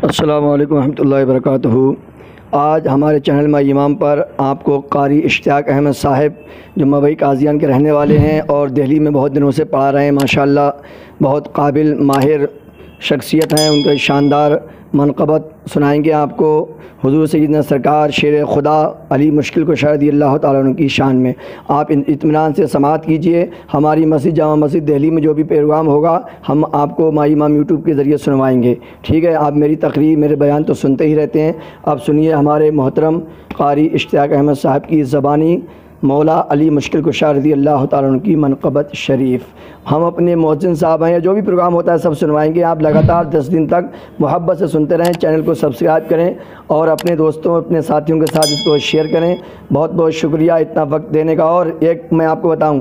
السلام علیکم ورحمۃ اللہ وبرکاتہ۔ آج ہمارے چینل مائی امام پر آپ کو قاری اشتیاق احمد صاحب جو مبئی قاضیان کے رہنے والے ہیں اور دہلی میں بہت دنوں سے پڑھا رہے ہیں، ماشاءاللہ بہت قابل ماہر شخصیت ہیں، ان کا شاندار منقبت سنائیں گے آپ کو حضور سیدنا سرکار شیر خدا علی مشکل کشا رضی اللہ تعالیٰ عنہ کی شان میں۔ آپ اطمینان سے سماعت کیجئے۔ ہماری مسجد جامع مسجد دہلی میں جو بھی پروگرام ہوگا ہم آپ کو مائی امام یوٹیوب کے ذریعے سنوائیں گے، ٹھیک ہے؟ آپ میری تقریر میرے بیان تو سنتے ہی رہتے ہیں، اب سنیے ہمارے محترم قاری اشتیاق احمد صاحب کی زبانی مولا علی مشکل کشا رضی اللہ تعالیٰ عنہ کی منقبت شریف۔ ہم اپنے مؤذن صاحب ہیں، جو بھی پروگرام ہوتا ہے سب سنوائیں گے۔ آپ لگاتار 10 دن تک محبت سے سنتے رہیں، چینل کو سبسکرائب کریں اور اپنے دوستوں اپنے ساتھیوں کے ساتھ اس کو شیئر کریں۔ بہت بہت شکریہ اتنا وقت دینے کا۔ اور ایک میں آپ کو بتاؤں،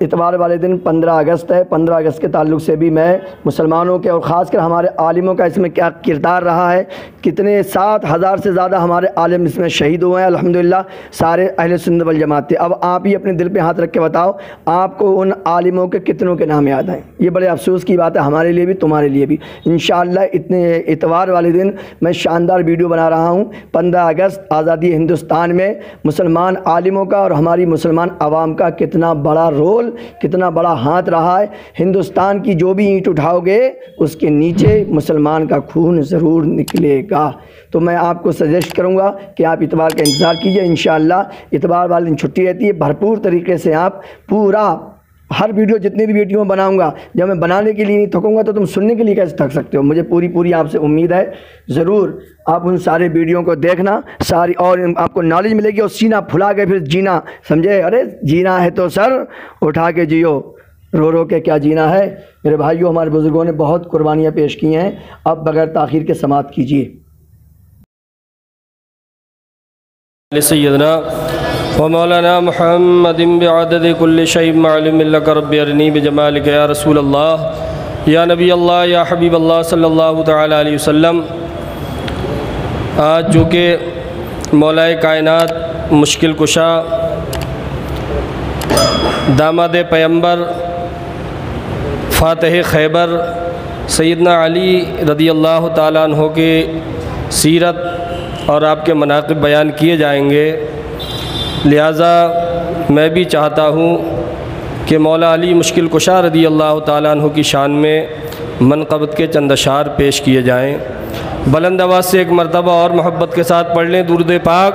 اتوار والے دن 15 اگست ہے، 15 اگست کے تعلق سے بھی میں مسلمانوں کے اور خاص کر ہمارے عالموں کا اس میں کیا کردار رہا ہے، کتنے 7,000 سے زیادہ ہمارے عالم اس میں شہید ہوئے ہیں، الحمدللہ سارے اہل سنت والجماعت تھے۔ اب آپ ہی اپنے دل پہ ہاتھ رکھ کے بتاؤ آپ کو ان عالموں کے کتنوں کے نام یاد ہیں؟ یہ بڑے افسوس کی بات ہے ہمارے لیے بھی تمہارے لیے بھی۔ انشاءاللہ اتنے اتوار والے دن میں شاندار ویڈیو بنا رہا ہوں، 15 اگست آزادی ہندوستان میں مسلمان عالموں کا اور ہماری مسلمان عوام کا کتنا بڑا رول، کتنا بڑا ہاتھ رہا ہے۔ ہندوستان کی جو بھی اینٹ اٹھاؤ گے اس کے نیچے مسلمان کا خون ضرور نکلے گا۔ تو میں آپ کو سجیسٹ کروں گا کہ آپ اتوار کا انتظار کیجئے، انشاءاللہ اتوار والے دن چھٹی رہتی ہے، بھرپور طریقے سے آپ پورا ہر ویڈیو جتنی بھی ویڈیو میں بناؤں گا، جب میں بنانے کے لیے نہیں تھکوں گا تو تم سننے کے لیے کیسے تھک سکتے ہو؟ مجھے پوری آپ سے امید ہے، ضرور آپ ان سارے ویڈیو کو دیکھنا ساری، اور آپ کو نالج ملے گی اور سینہ پھلا کے پھر جینا، سمجھے؟ ارے جینا ہے تو سر اٹھا کے جیو، رو کے کیا جینا ہے؟ میرے بھائیوں، ہمارے بزرگوں نے بہت قربانیاں پیش کی ہیں، اب بغیر تاخیر کے سماعت کیجیے۔ سیدنا ومولانا محمد بعدد کل شیء معلوم لک رب ارنی بجمالک یا رسول اللہ یا نبی اللہ یا حبیب اللہ صلی اللہ تعالی علیہ وسلم۔ آج جو کہ مولا کائنات مشکل کشا داماد پیمبر فاتح خیبر سیدنا علی رضی اللہ تعالیٰ عنہ کی سیرت اور آپ کے مناقب بیان کیے جائیں گے، لہٰذا میں بھی چاہتا ہوں کہ مولا علی مشکل کشا رضی اللہ تعالیٰ عنہ کی شان میں منقبت کے چند اشعار پیش کیے جائیں۔ بلند آواز سے ایک مرتبہ اور محبت کے ساتھ پڑھ لیں درود پاک،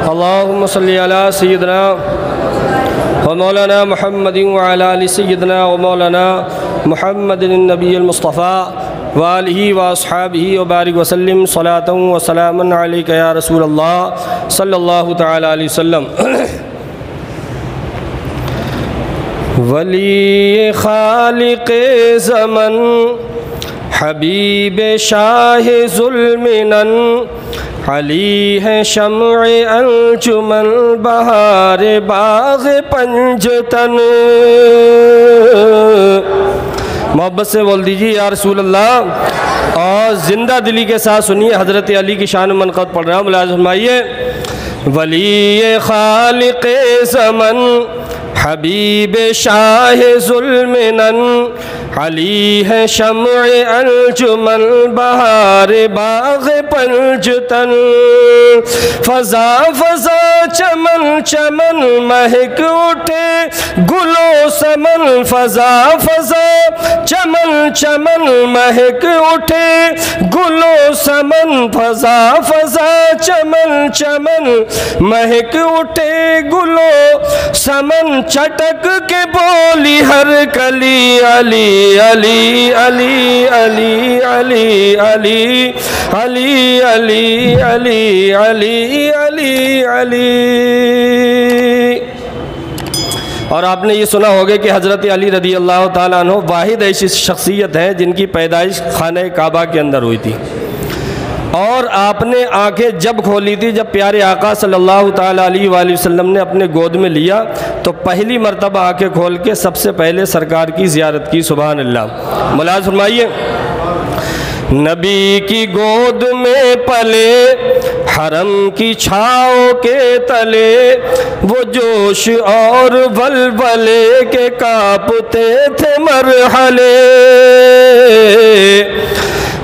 اللہم صلی علی سیدنا و مولانا محمد وعلی آل سیدنا و مولانا محمد النبی المصطفیٰ وآلہ واصحابہ وبارک وسلم صلاۃ و سلام علیک یا رسول اللہ صلی اللہ تعالی علیہ وسلم۔ ولی خالق زمن حبیب شاہ ذوالمنن، علی ہے شمع انجمن بہار باغ پنجتن۔ محبت سے بول دیجیے یا رسول اللہ، اور زندہ دلی کے ساتھ سنیے، حضرت علی کی شان منقبت پڑھ رہا ہوں، ملاحظہ فرمائیے۔ ولی خالق زمن حبیب شاہ ذوالمنن، علی ہے شمع انجمن بہار باغ پنجتن۔ فضا فضا چمن چمن مہک اٹھے گل و سمن، فضا فضا چمن چمن مہک اٹھے گل و سمن، فضا فضا چمن چمن مہک اٹھے گل و سمن، چٹک کے بولی ہر کلی علی علی علی علی علی علی علی علی علی علی علی علی۔ اور آپ نے یہ سنا ہوگا کہ حضرت علی رضی اللہ تعالیٰ عنہ واحد ایسی شخصیت ہے جن کی پیدائش خانہ کعبہ کے اندر ہوئی تھی، اور آپ نے آنکھیں جب کھولی تھی جب پیارے آقا صلی اللہ تعالیٰ علیہ وآلہ وسلم نے اپنے گود میں لیا تو پہلی مرتبہ آنکھیں کھول کے سب سے پہلے سرکار کی زیارت کی، سبحان اللہ۔ ملاحظہ فرمائیے، نبی کی گود میں پلے حرم کی چھاؤں کے تلے، وہ جوش اور ولولے کے کانپتے تھے مرحلے،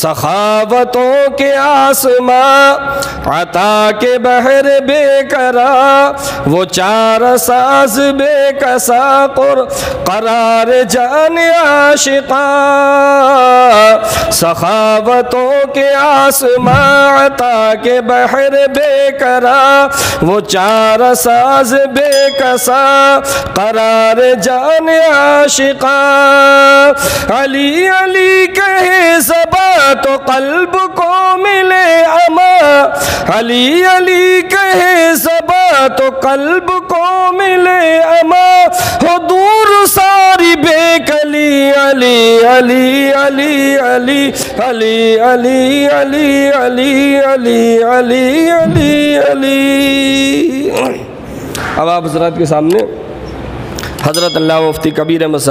سخاوتوں کے آسماں عطا کے بحر بے کرا، وہ چار ساز بے کسا قرار جان عاشقاں، سخاوتوں کے آسماں عطا کے بحر بے کرا، وہ چار ساز بے کسا قرار جان عاشقاں، علی علی کہے زباں تو قلب کو ملے اما، علی علی کہے زباں تو قلب کو ملے اما، ہو دور ساری بے کلی، علی علی علی علی علی علی علی علی علی علی علی علی۔ اب آپ حضرات کے سامنے حضرت علامہ مفتی کبیر احمد صاحب